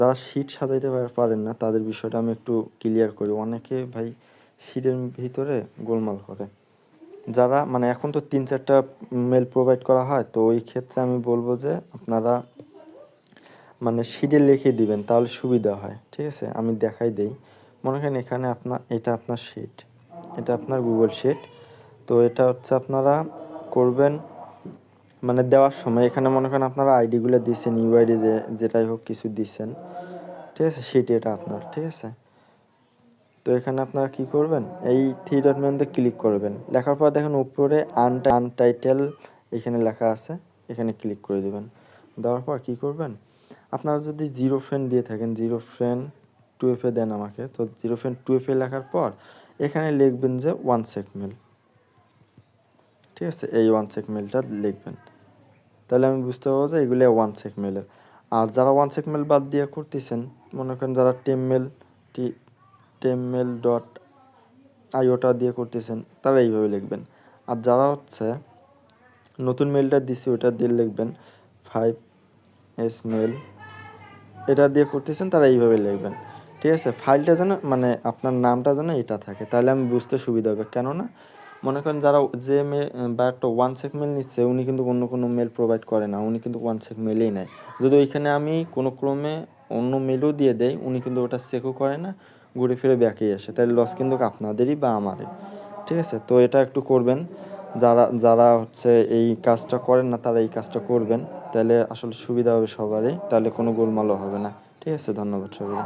যারা শিট সাজাইতে পারেন না তাদের বিষয়টা আমি একটু ক্লিয়ার করি। অনেকে ভাই শিটের ভিতরে গোলমাল করে। যারা মানে এখন তো 3-4টা মেল প্রোভাইড করা হয়, তো ওই ক্ষেত্রে আমি বলবো যে আপনারা মানে শিটে লিখে দিবেন, তাহলে সুবিধা হয়। ঠিক আছে, আমি দেখাই দেই। মনে করেন এখানে এটা আপনার শিট, এটা আপনার গুগল শিট। তো এটা হচ্ছে আপনারা করবেন মানে দেওয়ার সময় এখানে মনে করেন আপনারা আইডিগুলো দিচ্ছেন, ইউআইডি যেটাই হোক কিছু দিচ্ছেন। ঠিক আছে, সেটি এটা আপনার। ঠিক আছে, তো এখানে আপনারা কি করবেন, এই থ্রি ডট মেনুতে ক্লিক করবেন। লেখার পর দেখেন উপরে আনটাইটেল এখানে লেখা আছে, এখানে ক্লিক করে দেবেন। দেওয়ার পর কি করবেন, আপনারা যদি জিরো ফ্রেন্ড দিয়ে থাকেন, জিরো ফ্রেন্ড 2FA দেন আমাকে। তো জিরো ফ্রেন্ড 2FA লেখার পর এখানে লিখবেন যে ওয়ান সেক মেল। ঠিক আছে, এই ওয়ান সেক মেলটা লিখবেন, তাহলে আমি বুঝতে পারবো যে এগুলো ওয়ান সেক মেলের। আর যারা ওয়ান সেক মেল বাদ দিয়ে করতেছেন, মনে করেন যারা টেমমেল ডট আইওটা দিয়ে করতেছেন, তারা এইভাবে লিখবেন। আর যারা হচ্ছে নতুন মেলটা দিছি ওটা দিয়ে লিখবেন 5s মেল, এটা দিয়ে করতেছেন, তারা এইভাবে লিখবেন। ঠিক আছে, ফাইলটা যেন মানে আপনার নামটা যেন এটা থাকে, তাহলে আমি বুঝতে সুবিধা হবে। কেননা মনে করেন যারা যে বা একটা ওয়ান সেক মেল নিচ্ছে, উনি কিন্তু অন্য কোনো মেল প্রোভাইড করে না, উনি কিন্তু ওয়ান সেক মেলেই নেয়। যদি ওইখানে আমি কোনো ক্রমে অন্য মেলও দিয়ে দেই, উনি কিন্তু ওটা চেকও করে না, ঘুরে ফিরে ব্যাকেই আসে, তাহলে লস কিন্তু আপনাদেরই বা আমারই। ঠিক আছে, তো এটা একটু করবেন। যারা যারা হচ্ছে এই কাজটা করেন না, তারা এই কাজটা করবেন, তাহলে আসলে সুবিধা হবে সবারই, তাহলে কোনো গোলমালও হবে না। ঠিক আছে, ধন্যবাদ সবাই।